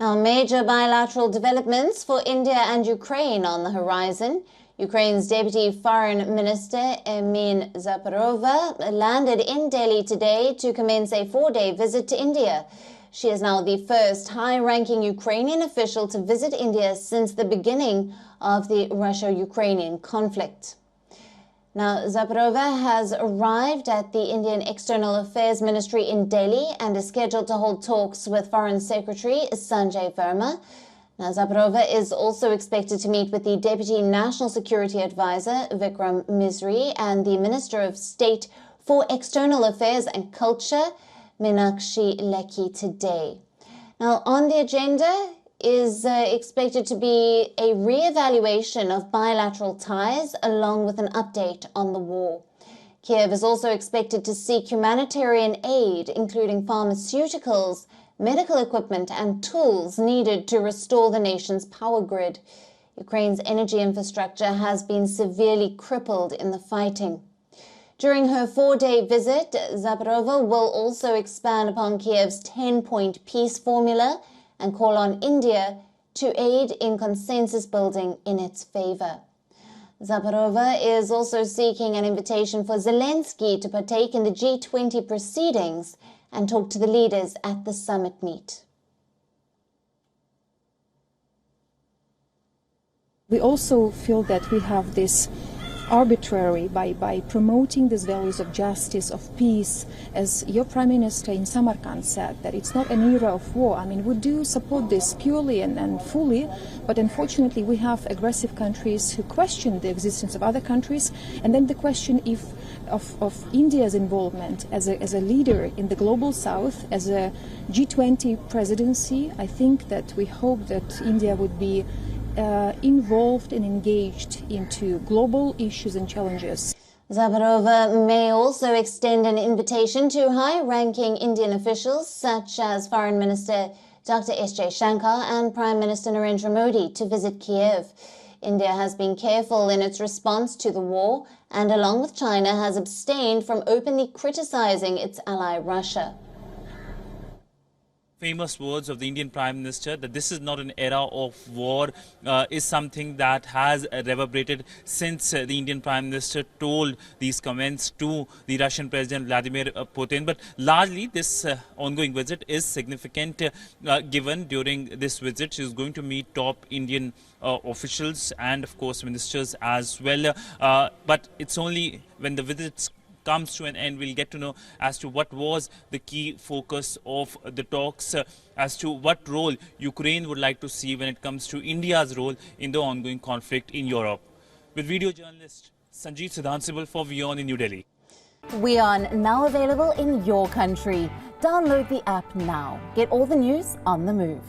Now, major bilateral developments for India and Ukraine on the horizon. Ukraine's Deputy Foreign Minister Emine Dzhaparova landed in Delhi today to commence a 4-day visit to India. She is now the first high-ranking Ukrainian official to visit India since the beginning of the Russia-Ukrainian conflict. Now, Dzhaparova has arrived at the Indian External Affairs Ministry in Delhi and is scheduled to hold talks with Foreign Secretary Sanjay Verma. Now, Dzhaparova is also expected to meet with the Deputy National Security Advisor Vikram Misri and the Minister of State for External Affairs and Culture Meenakshi Lekhi today. Now, on the agenda is expected to be a re-evaluation of bilateral ties along with an update on the war. Kiev is also expected to seek humanitarian aid, including pharmaceuticals, medical equipment and tools needed to restore the nation's power grid. Ukraine's energy infrastructure has been severely crippled in the fighting. During her 4-day visit, Dzhaparova will also expand upon Kiev's 10-point peace formula and call on India to aid in consensus building in its favor. Dzhaparova is also seeking an invitation for Zelensky to partake in the G20 proceedings and talk to the leaders at the summit meet. We also feel that we have this arbitrary by promoting these values of justice, of peace, as your Prime Minister in Samarkand said, that it's not an era of war. I mean, we do support this purely and fully, but unfortunately we have aggressive countries who question the existence of other countries, and then the question of India's involvement as a leader in the global south, as a G20 presidency. I think that we hope that India would be involved and engaged into global issues and challenges. Dzhaparova may also extend an invitation to high-ranking Indian officials such as Foreign Minister Dr. S. J. Shankar and Prime Minister Narendra Modi to visit Kiev. India has been careful in its response to the war and, along with China, has abstained from openly criticizing its ally Russia. Famous words of the Indian Prime Minister that this is not an era of war is something that has reverberated since the Indian Prime Minister told these comments to the Russian President Vladimir Putin. But largely this ongoing visit is significant given during this visit she is going to meet top Indian officials and of course ministers as well. But it's only when the visits comes to an end, we'll get to know as to what was the key focus of the talks, as to what role Ukraine would like to see when it comes to India's role in the ongoing conflict in Europe. With video journalist Sanjeev Siddhansibal for WION in New Delhi. WION now available in your country. Download the app now. Get all the news on the move.